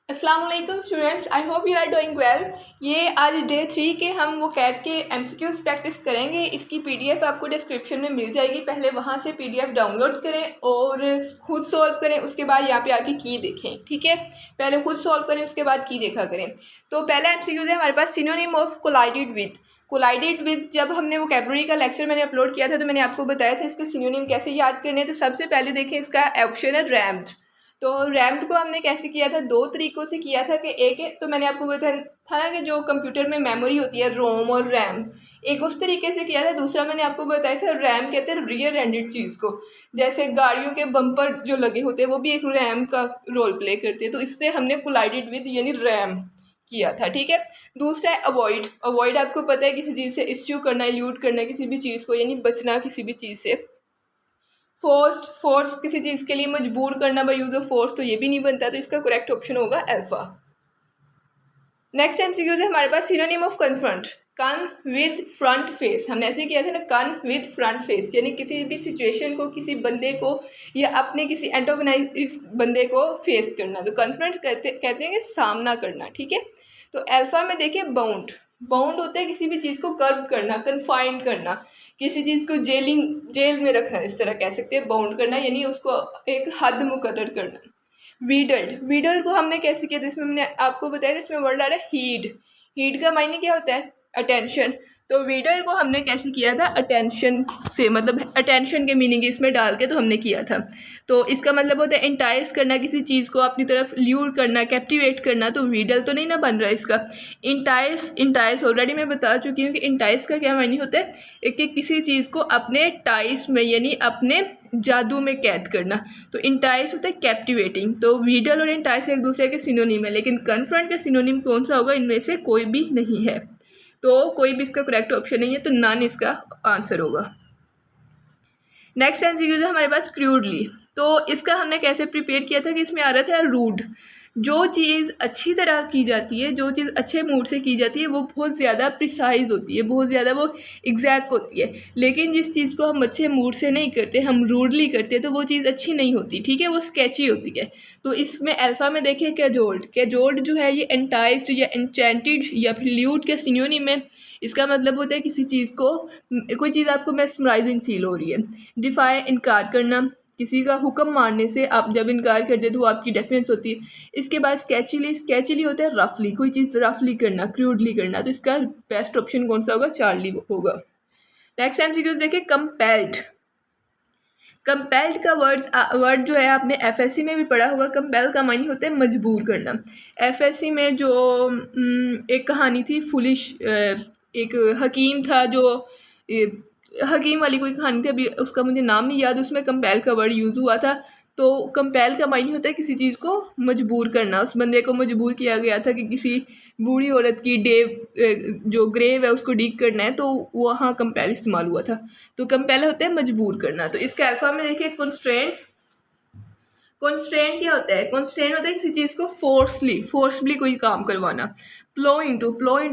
अस्सलाम वालेकुम students, I hope you are doing well. ये आज डे 3 के हम वो कैब के एमसीक्यूज़ प्रैक्टिस करेंगे। इसकी पीडीएफ आपको डिस्क्रिप्शन में मिल जाएगी। पहले वहाँ से पीडीएफ डाउनलोड करें और खुद सॉल्व करें। उसके बाद यहाँ पे आके की देखें, ठीक है। पहले खुद सॉल्व करें, उसके बाद की देखा करें। तो पहला एमसीक्यूज़ है हमारे पास, synonym of collided with. Collided with जब हमने वो कैबलरी का लेक्चर मैंने अपलोड किया था तो मैंने आपको बताया था इसके सिनोनिम कैसे याद करने हैं। तो सबसे पहले देखें, इसका ऑप्शन है रैम्ड। तो रैम्ड को हमने कैसे किया था, दो तरीक़ों से किया था कि एक है, तो मैंने आपको बताया था ना कि जो कंप्यूटर में मेमोरी होती है रोम और रैम, एक उस तरीके से किया था। दूसरा मैंने आपको बताया था रैम कहते हैं रियर एंडेड चीज़ को, जैसे गाड़ियों के बम्पर जो लगे होते हैं वो भी एक रैम का रोल प्ले करते हैं। तो इससे हमने कोलाइडेड विद यानी रैम किया था, ठीक है। दूसरा है अवॉइड। अवॉइड आपको पता है किसी चीज़ से इश्यू करना, इल्यूड करना किसी भी चीज़ को, यानी बचना किसी भी चीज़ से। फोर्स किसी चीज़ के लिए मजबूर करना बाय यूज ऑफ फोर्स, तो ये भी नहीं बनता। तो इसका करेक्ट ऑप्शन होगा अल्फा। नेक्स्ट एमसीक्यू है हमारे पास, सिनोनिम ऑफ कन्फ्रंट। कन विद फ्रंट फेस, हमने ऐसे किया था ना, कन विद फ्रंट फेस, यानी किसी भी सिचुएशन को, किसी बंदे को या अपने किसी एंटोगनाइज बंदे को फेस करना। तो कन्फ्रंट कहते हैं कि सामना करना, ठीक है। तो अल्फा में देखिए बाउंड। बाउंड होता है किसी भी चीज़ को कर्व करना, कन्फाइंड करना, किसी चीज़ को जेल में रखना, इस तरह कह सकते हैं बाउंड करना, यानी उसको एक हद मुकर्रर करना। वीडल्ड को हमने कैसे किया था, इसमें हमने आपको बताया था, इसमें वर्ड आ रहा है हीड। हीड का मायने क्या होता है, अटेंशन। तो वीडल्ड को हमने कैसे किया था, अटेंशन से, मतलब अटेंशन के मीनिंग इसमें डाल के तो हमने किया था। तो इसका मतलब होता है इंटाइस करना, किसी चीज़ को अपनी तरफ ल्यूर करना, कैप्टिवेट करना। तो वीडल तो नहीं ना बन रहा इसका। इंटाइस ऑलरेडी मैं बता चुकी हूँ कि इंटाइस का क्या मायने होता है कि किसी चीज़ को अपने टाइस में यानी अपने जादू में कैद करना। तो इंटाइस होता है कैप्टिवेटिंग। तो वीडल और इंटाइस एक दूसरे के सिनोनिम है, लेकिन कन्फ्रंट का सिनोनिम कौन सा होगा, इनमें से कोई भी नहीं है। तो कोई भी इसका करेक्ट ऑप्शन नहीं है, तो नन इसका आंसर होगा। नेक्स्ट एमसीक्यू है हमारे पास, क्रूडली। तो इसका हमने कैसे प्रिपेयर किया था कि इसमें आ रहा था रूड। जो चीज़ अच्छी तरह की जाती है, जो चीज़ अच्छे मूड से की जाती है, वो बहुत ज़्यादा प्रिसाइज होती है, बहुत ज़्यादा वो एग्जैक्ट होती है। लेकिन जिस चीज़ को हम अच्छे मूड से नहीं करते, हम रूडली करते हैं, तो वो चीज़ अच्छी नहीं होती, ठीक है, वो स्केची होती है। तो इसमें अल्फ़ा में देखें कैजोल्ड जो है ये एंटाइज्ड या एन्चेंटेड या फिर ल्यूड के सिनोनिम है। इसका मतलब होता है किसी चीज़ को, कोई चीज़ आपको मेस्मराइजिंग फील हो रही है। डिफाई, इनकार करना, किसी का हुक्म मानने से आप जब इनकार करते हैं तो वो आपकी डेफिनेंस होती है। इसके बाद स्केचली होता है रफली, कोई चीज़ रफली करना, क्रूडली करना। तो इसका बेस्ट ऑप्शन कौन सा होगा, चार्ली होगा। नेक्स्ट एमसीक्यूज देखें, कंपेल्ड। कंपेल्ड का वर्ड जो है आपने एफएससी में भी पढ़ा होगा। कंपेल का मानी होता है मजबूर करना। एफएससी में जो एक कहानी थी फुलिश, एक हकीम था जो हकीम वाली कोई कहानी थी, अभी उसका मुझे नाम नहीं याद, उसमें कंपेल का वर्ड यूज़ हुआ था। तो कंपेल का मायने होता है किसी चीज़ को मजबूर करना। उस बंदे को मजबूर किया गया था कि किसी बूढ़ी औरत की जो ग्रेव है उसको डिग करना है, तो वहाँ कंपेल इस्तेमाल हुआ था। तो कंपेल होता है मजबूर करना। तो इसके अल्फा में देखिए कॉन्स्ट्रेंट क्या होता है, कॉन्स्ट्रेंट होता है किसी चीज़ को फोर्सली कोई काम करवाना। प्लो इनटू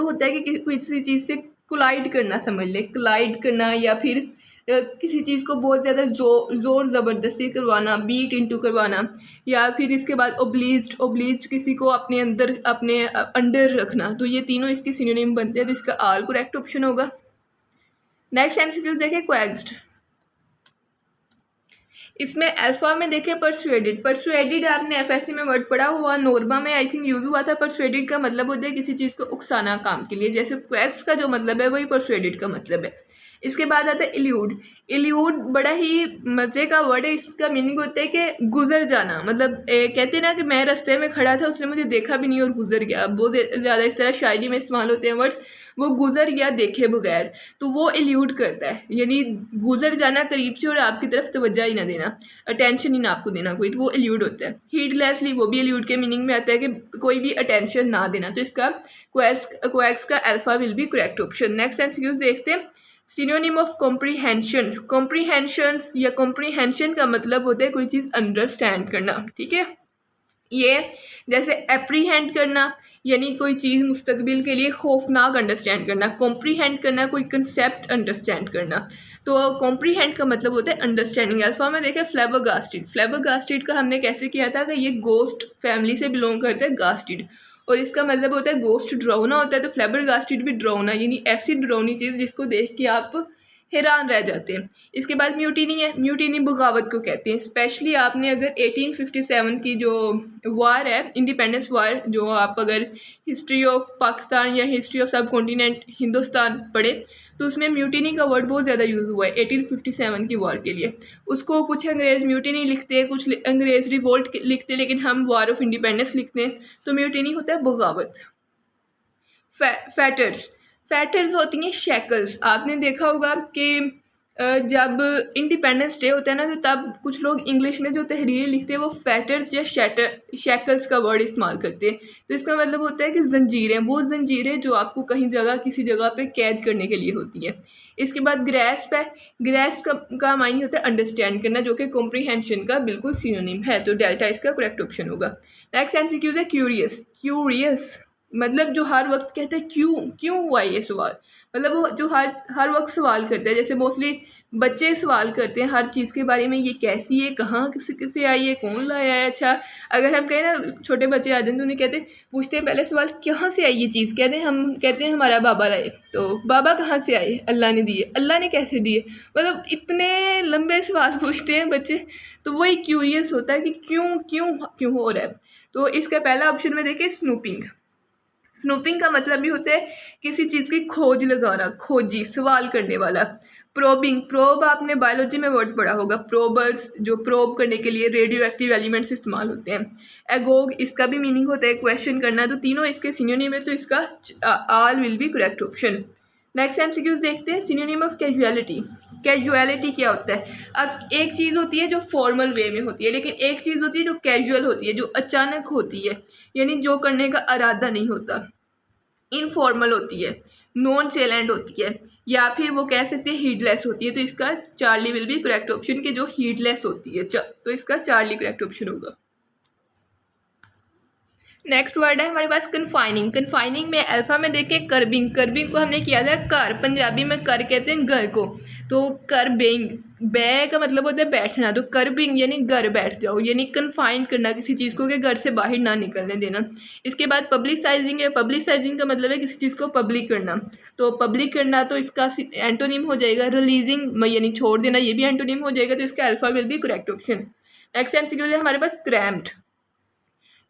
होता है कि किसी चीज़ से कोलाइड करना, समझ ले, कोलाइड करना, या फिर किसी चीज़ को बहुत ज़्यादा ज़ोर ज़बरदस्ती करवाना, बीट इनटू करवाना। या फिर इसके बाद ओब्लीज्ड किसी को अपने अंडर रखना। तो ये तीनों इसके सिनोनिम बनते हैं। तो इसका आल करेक्ट ऑप्शन होगा। नेक्स्ट एमसीक्यू देखें, क्वेक्स्ड। इसमें अल्फा में देखें परसुएडेड आपने एफएससी में वर्ड पढ़ा हुआ, नॉर्मा में आई थिंक यूज हुआ था। परसुएडेड का मतलब होता है किसी चीज़ को उकसाना काम के लिए, जैसे क्वैक्स का जो मतलब है वही परसुएडेड का मतलब है। इसके बाद आता है इल्यूड बड़ा ही मज़े का वर्ड है। इसका मीनिंग होता है कि गुजर जाना, मतलब कहते हैं ना कि मैं रास्ते में खड़ा था, उसने मुझे देखा भी नहीं और गुजर गया। बहुत ज़्यादा इस तरह शायरी में इस्तेमाल होते हैं वर्ड्स, वो गुजर गया देखे बगैर, तो वो इल्यूड करता है, यानी गुजर जाना करीब से और आपकी तरफ तवज्जो ही ना देना, अटेंशन ही ना आपको देना कोई, तो वो इल्यूड होता है। हीडलेसली वो भी इल्यूड के मीनिंग में आता है कि कोई भी अटेंशन ना देना। तो इसका क्वेक्स का alpha will be correct option. Next MCQs देखते हैं, सिनोनिम ऑफ कॉम्प्रीहेंशंस या कॉम्प्रीहेंशन का मतलब होता है कोई चीज़ अंडरस्टैंड करना, ठीक है। ये जैसे एप्रीहेंड करना यानी कोई चीज़ मुस्तकबिल के लिए खौफनाक अंडरस्टैंड करना, कॉम्प्रीहेंड करना कोई कंसेप्ट अंडरस्टैंड करना। तो कॉम्प्रीहेंड का मतलब होता है अंडरस्टैंडिंग। अल्फा में देखें फ्लेबोगास्टिड, फ्लेबोगास्टिड का हमने कैसे किया था कि ये गोस्ट फैमिली से बिलोंग करता है गास्टिड, और इसका मतलब होता है गोस्ट ड्रोना होता है, तो फ्लेबोगास्टिड भी ड्रोना यानी ऐसी ड्रोनी चीज़ जिसको देख के आप हैरान रह जाते हैं। इसके बाद म्यूटिनी है, म्यूटिनी बगावत को कहते हैं। स्पेशली आपने अगर 1857 की जो वार है, इंडिपेंडेंस वार, जो आप अगर हिस्ट्री ऑफ पाकिस्तान या हिस्ट्री ऑफ सब कॉन्टिनेंट हिंदुस्तान पढ़े तो उसमें म्यूटिनी का वर्ड बहुत ज़्यादा यूज़ हुआ है 1857 की वार के लिए। उसको कुछ अंग्रेज़ म्यूटिनी लिखते हैं, कुछ अंग्रेज़ रिवोल्ट लिखते हैं, लेकिन हम वार ऑफ इंडिपेंडेंस लिखते हैं। तो म्यूटिनी होता है बगावत। फैटर्स, फैटर्स होती हैं शैकल्स। आपने देखा होगा कि जब इंडिपेंडेंस डे होता है ना, तो तब कुछ लोग इंग्लिश में जो तहरीर लिखते हैं वो फैटर्स या शैकल्स का वर्ड इस्तेमाल करते हैं। तो इसका मतलब होता है कि जंजीरें, वो जंजीरें जो आपको कहीं जगह किसी जगह पे कैद करने के लिए होती हैं। इसके बाद ग्रेस्प है, ग्रेस्प का मायने होता है अंडरस्टैंड करना, जो कि कॉम्प्रीहेंशन का बिल्कुल सिनोनिम है। तो डेल्टा इसका करेक्ट ऑप्शन होगा। नेक्स्ट एमसीक्यू है क्यूरियस। क्यूरियस मतलब जो हर वक्त कहते हैं क्यों हुआ ये सवाल, मतलब वो जो हर वक्त सवाल करते हैं। जैसे मोस्टली बच्चे सवाल करते हैं हर चीज़ के बारे में, ये कैसी है, कहाँ किसे आई है, कौन लाया है। अच्छा अगर हम कहें ना छोटे बच्चे आ जाते हैं तो उन्हें पूछते हैं पहले सवाल कहाँ से आई ये चीज़, हम कहते हैं हमारा बाबा लाए। तो बाबा कहाँ से आए, अल्लाह ने दिए, अल्लाह ने कैसे दिए, मतलब इतने लंबे सवाल पूछते हैं बच्चे। तो वही क्यूरियस होता है कि क्यों हो रहा है। तो इसका पहला ऑप्शन में देखिए स्नूपिंग। स्नूपिंग का मतलब भी होता है किसी चीज़ की खोज लगाना, खोजी, सवाल करने वाला। प्रोबिंग, प्रोब आपने बायोलॉजी में वर्ड पढ़ा होगा, प्रोबर्स जो प्रोब करने के लिए रेडियो एक्टिव एलिमेंट्स इस्तेमाल होते हैं। एगोग, इसका भी मीनिंग होता है क्वेश्चन करना। तो तीनों इसके सिनोनिम है, तो इसका all will be correct option. Next MCQs देखते हैं। Synonym of casualty. कैजुअलिटी क्या होता है? अब एक चीज़ होती है जो फॉर्मल वे में होती है, लेकिन एक चीज़ होती है जो कैजुअल होती है, जो अचानक होती है, यानी जो करने का इरादा नहीं होता। इनफॉर्मल होती है, नॉन चैलेंट होती है, या फिर वो कह सकते हैं हीडलेस होती है। तो इसका Charlie will be correct option कि जो हीडलेस होती है। तो इसका चार्ली करेक्ट ऑप्शन होगा। नेक्स्ट वर्ड है हमारे पास कन्फाइनिंग। कन्फाइनिंग में अल्फा में देखें कर्बिंग। कर्बिंग को हमने किया था कर, पंजाबी में कर कहते हैं घर को। तो कर्बिंग, बै का मतलब होता है बैठना, तो कर्बिंग यानी घर बैठ जाओ, यानी कन्फाइन करना किसी चीज़ को कि घर से बाहर ना निकलने देना। इसके बाद पब्लिसाइजिंग है। पब्लिसाइजिंग का मतलब है किसी चीज़ को पब्लिक करना। तो पब्लिक करना तो इसका एंटोनिम हो जाएगा रिलीजिंग, यानी छोड़ देना, ये भी एंटोनिम हो जाएगा। तो इसका alpha will be correct option. Next MCQ है हमारे पास क्रैम्प्ड।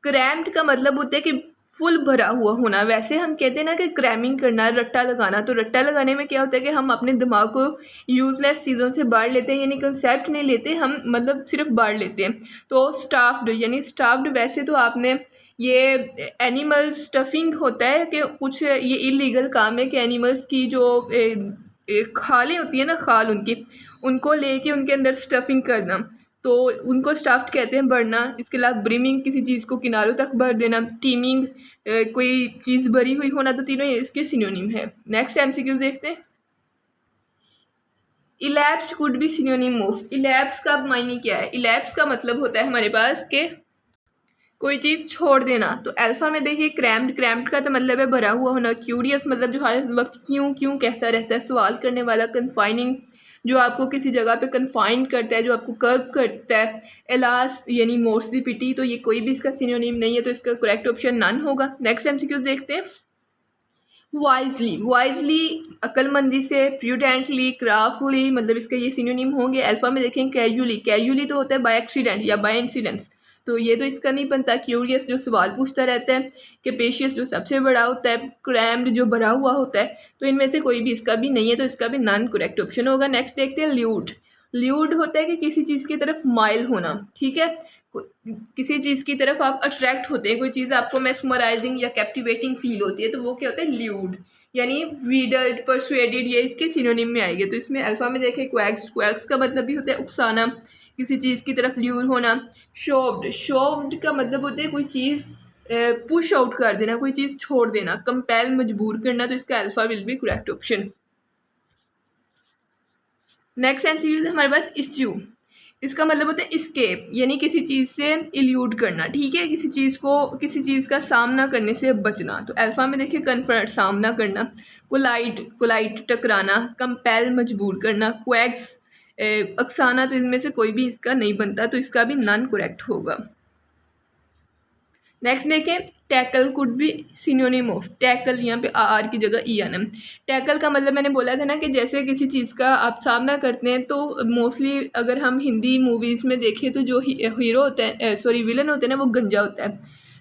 क्रैम्प्ड का मतलब होता है कि फुल भरा हुआ होना। वैसे हम कहते हैं ना कि क्रैमिंग करना, रट्टा लगाना। तो रट्टा लगाने में क्या होता है कि हम अपने दिमाग को यूज़लेस चीज़ों से बाढ़ लेते हैं, यानी कंसेप्ट नहीं लेते हम, मतलब सिर्फ बाढ़ लेते हैं। तो स्टाफ्ड, यानी स्टाफ्ड वैसे तो आपने ये एनिमल स्टफिंग होता है कि कुछ ये इलीगल काम है कि एनिमल्स की जो खालें होती है ना, खाल उनको लेके उनके अंदर स्टफिंग करना, तो उनको स्टफ्ड कहते हैं, भरना। इसके अलावा ब्रिमिंग, किसी चीज़ को किनारों तक भर देना। टीमिंग, कोई चीज़ भरी हुई होना। तो तीनों इसके सिनोनिम है। नेक्स्ट एमसीक्यू देखते हैं। Elapse could be synonym of. Elapse का मायने क्या है? इलैप्स का मतलब होता है हमारे पास के कोई चीज़ छोड़ देना। तो अल्फा में देखिए क्रैम्प्ड, क्रैम्प्ड का तो मतलब है भरा हुआ होना। क्यूरियस मतलब जो हर वक्त क्यों कहता रहता है, सवाल करने वाला। कन्फाइनिंग जो आपको किसी जगह पे कन्फाइन करता है, जो आपको कर्व करता है। एलास यानी मोर्स दी पिटी, तो ये कोई भी इसका सिनोनिम नहीं है, तो इसका करेक्ट ऑप्शन नन होगा। नेक्स्ट एमसीक्यू देखते हैं। वाइजली, वाइजली अक्लमंदी से, प्रूडेंटली, क्राफ्टफुली, मतलब इसके ये सिनोनिम होंगे। अल्फा में देखें कैजुअली, कैजुअली तो होता है बाय एक्सीडेंट या बाय इंसिडेंट्स, तो ये तो इसका नहीं बनता। क्यूरियस जो सवाल पूछता रहता है। कैपेशियस जो सबसे बड़ा होता है। क्रैम्ड जो भरा हुआ होता है। तो इनमें से कोई भी इसका भी नहीं है, तो इसका भी नॉन करेक्ट ऑप्शन होगा। नेक्स्ट देखते हैं ल्यूड। ल्यूड होता है कि किसी चीज़ की तरफ माइल होना, ठीक है, किसी चीज़ की तरफ आप अट्रैक्ट होते हैं, कोई चीज़ आपको मेस्मराइजिंग या कैप्टिवेटिंग फील होती है, तो वो क्या होता है? ल्यूड, यानी वीडल्ड, परसुएडेड, ये इसके सिनोनिम में आएंगे। तो इसमें अल्फा में देखें क्वैक्स, क्वैक्स का मतलब भी होता है उकसाना, किसी चीज़ की तरफ ल्यूर होना। शोव्ड, शोव्ड का मतलब होता है कोई चीज़ पुश आउट कर देना, कोई चीज़ छोड़ देना। कंपेल, मजबूर करना। तो इसका alpha will be correct option. Next MCQ हमारे पास इस्यू। इसका मतलब होता है इस्केप, यानी किसी चीज़ से इल्यूड करना, ठीक है, किसी चीज़ का सामना करने से बचना। तो अल्फ़ा में देखिए कन्फ्रंट सामना करना, कोलाइड टकराना, कंपेल मजबूर करना, क्वैक्स अक्साना, तो इनमें से कोई भी इसका नहीं बनता, तो इसका भी नॉन करेक्ट होगा। नेक्स्ट देखें, tackle could be synonym of, tackle यहाँ पे आर की जगह ई एन एम। टैकल का मतलब मैंने बोला था ना कि जैसे किसी चीज़ का आप सामना करते हैं, तो मोस्टली अगर हम हिंदी मूवीज़ में देखें तो जो हीरो होता है, सॉरी विलन होते हैं ना, वो गंजा होता है,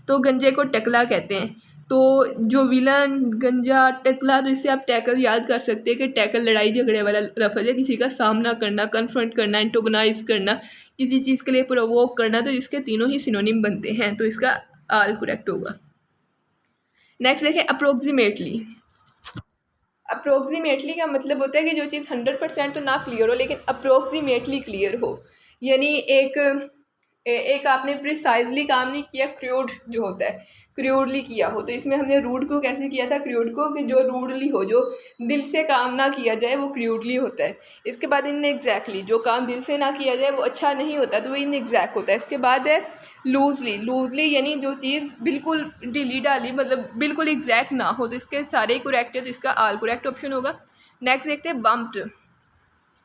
तो गंजे को टकला कहते हैं। तो जो विलन गंजा टकला, तो इससे आप टैकल याद कर सकते हैं कि टैकल लड़ाई झगड़े वाला लफ्ज़ है, किसी का सामना करना, कन्फ्रंट करना, एंटोगनाइज करना, किसी चीज़ के लिए प्रोवोक करना, तो इसके तीनों ही सिनोनिम बनते हैं, तो इसका आल करेक्ट होगा। नेक्स्ट देखें, अप्रोक्सीमेटली। अप्रोक्सीमेटली का मतलब होता है कि जो चीज़ 100% तो ना क्लियर हो, लेकिन अप्रोक्सीमेटली क्लियर हो, यानी एक आपने प्रिसाइजली काम नहीं किया, क्रूड जो होता है क्रूडली किया हो। तो इसमें हमने रूड को कैसे किया था, क्रूड को, कि जो रूडली हो, जो दिल से काम ना किया जाए, वो क्रूडली होता है। इसके बाद इन एग्जैक्टली, जो काम दिल से ना किया जाए वो अच्छा नहीं होता, तो वो इन एग्जैक्ट होता है। इसके बाद है लूजली, यानी जो चीज़ बिल्कुल ढीली ढाली, मतलब बिल्कुल एग्जैक्ट ना हो, तो इसके सारे ही करेक्ट है, तो इसका आल करेक्ट ऑप्शन होगा। नेक्स्ट देखते हैं,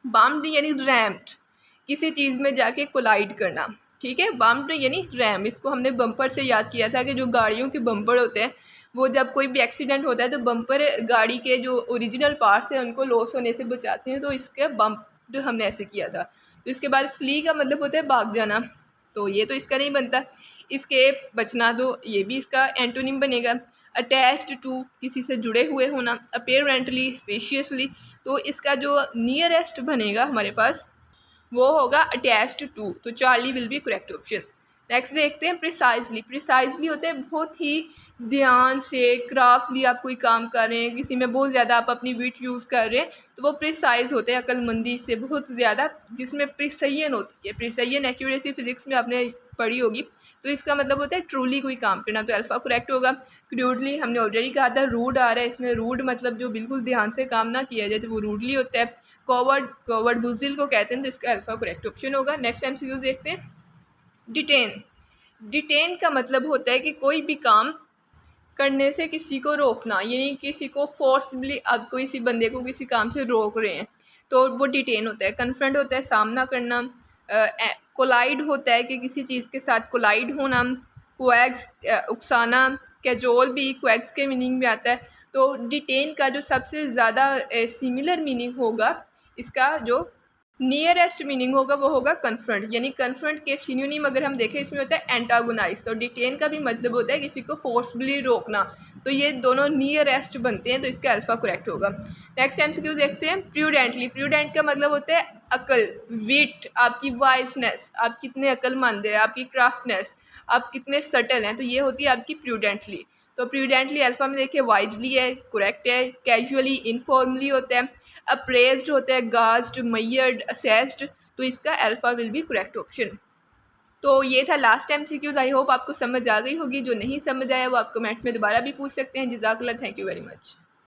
बम्प्ड यानी रैम्ड, किसी चीज़ में जाके कोलाइड करना, ठीक है। बम्प्ड यानी रैम, इसको हमने बम्पर से याद किया था कि जो गाड़ियों के बम्पर होते हैं, वो जब कोई भी एक्सीडेंट होता है तो बम्पर गाड़ी के जो ओरिजिनल पार्ट्स हैं उनको लॉस होने से बचाते हैं, तो इसके बम्प्ड हमने ऐसे किया था। तो इसके बाद फ्ली का मतलब होता है भाग जाना, तो ये तो इसका नहीं बनता। इसकेप बचना, तो ये भी इसका एंटोनिम बनेगा। अटैच्ड टू, किसी से जुड़े हुए होना। अपेरेंटली, स्पेशियसली, तो इसका जो नियरेस्ट बनेगा हमारे पास वो होगा अटैच्ड टू, तो Charlie will be correct option. Next देखते हैं, प्रिसाइजली होता है बहुत ही ध्यान से, क्राफ्टली आप कोई काम कर रहे हैं, किसी में बहुत ज़्यादा आप अपनी विट यूज़ कर रहे हैं, तो वो प्रिसाइज होते हैं अक्लमंदी से बहुत ज़्यादा, जिसमें प्रिसयन होती है। प्रिसयन एक्यूरेसी फिजिक्स में आपने पढ़ी होगी, तो इसका मतलब होता है ट्रूली कोई काम करना, तो अल्फ़ा करेक्ट होगा। क्रूडली हमने ऑलरेडी कहा था, रूड आ रहा है इसमें, रूड मतलब जो बिल्कुल ध्यान से काम ना किया जाए, तो वो रूडली होता है। कवर्ड बुजिल को कहते हैं, तो इसका अल्फ़ा करेक्ट ऑप्शन होगा। नेक्स्ट MCQ देखते हैं, डिटेन का मतलब होता है कि कोई भी काम करने से किसी को रोकना, यानी किसी को फोर्सबली आप किसी बंदे को किसी काम से रोक रहे हैं, तो वो डिटेन होता है। कन्फ्रंट होता है सामना करना। कोलाइड होता है कि किसी चीज़ के साथ कोलाइड होना। क्वैक्स उकसाना, कैजोल भी क्वैक्स के मीनिंग में आता है। तो डिटेन का जो सबसे ज़्यादा सिमिलर मीनिंग होगा, इसका जो नियरेस्ट मीनिंग होगा वो होगा कन्फ्रंट, यानी कन्फ्रंट के सिनोनिम अगर हम देखें इसमें होता है एंटागोनाइज, तो डिटेन का भी मतलब होता है किसी को फोर्सबली रोकना, तो ये दोनों नियरेस्ट बनते हैं, तो इसका अल्फ़ा करेक्ट होगा। नेक्स्ट MCQ देखते हैं, प्रूडेंट का मतलब होता है अकल, विट, आपकी वाइसनेस, आप कितने अक्लमंद हैं, आपकी क्राफ्टनेस, आप कितने सटल हैं, तो ये होती है आपकी प्रूडेंटली। तो प्रूडेंटली अल्फ़ा में देखिए वाइजली है, करेक्ट है। कैजुअली, इनफॉर्मली होता है। अप्रेज्ड होता है, गास्ड, मयर्ड, असेस्ड, तो इसका alpha will be correct option. तो ये था लास्ट MCQ। आई होप आपको समझ आ गई होगी, जो नहीं समझ आया वो आप कमेंट में दोबारा भी पूछ सकते हैं। जज़ाकल्लाह, थैंक यू वेरी मच।